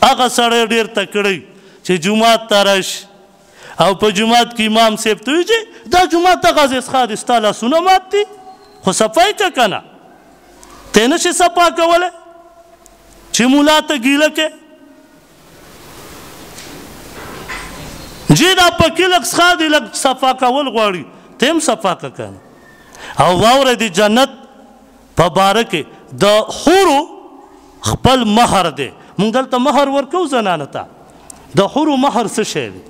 هغه سړی ډېر تکړی چې جومات ته راشي او په جومات کې امام صاحب ته وایي چې دا جومات دغه ځای څخه دي ستا لاسونه مات دي خو صفای که که نه ته یې نشې صفا کولی چې ملا ته ګیله کې جی دا پکې لږ څخه دي لږ صفا کول غواړي ته هم صفا که که نه او واوره د جنت په باره کې د حورو خپل مهر دی موږ دلته مهر ورکوو زنانه ته د حورو مهر څه شی دی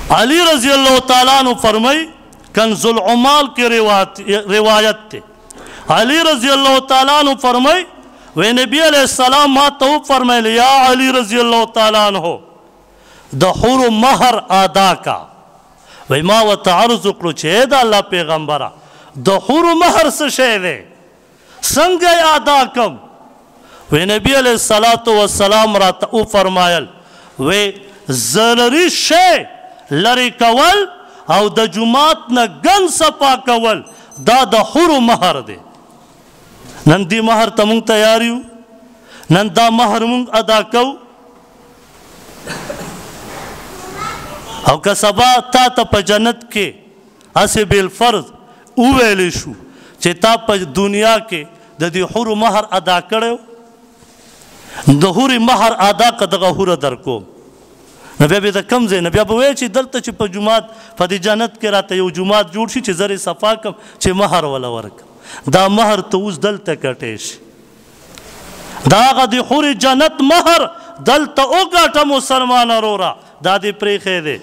علی رضی اللہ تعالیٰ عنہ فرمائی کنز العمال کی روایت تے علی رضی اللہ تعالیٰ عنہ فرمائی وی نبی علیہ السلام ما تو فرمائی یا علی رضی اللہ تعالیٰ عنہ دا حور مہر ادا کا وی ما و تعرض کرو چھے دا اللہ پیغمبرہ دا حور مہر سے شے دے سنگ ادا کم وی نبی علیہ السلام را تو فرمایل وی ضرری شے لری کول او د جماعت نه ګن صفا کول دا د حورو مهر دی نن دی مهر ته مونږ تیار یو نن دا مهر مونږ ادا کوو او که سبا تا ته په جنت کې هسې بالفرض وویلی شو چې تا په دنیا کې د دې حورو مهر ادا کړی د حورې مهر ادا که دغه حوره در کوم نو بیا به د کم ځای نه بیا به وایي چې دلته چې په جومات په دې جنت کې راته یو جومات جوړ شي چې زر یې صفا کړم چې مهر وله ورکړم دا مهر ته اوس دلته کټی شي دا هغه د حورې جنت مهر دلته وګټه مسلمان وروره دا دې پرېښی دی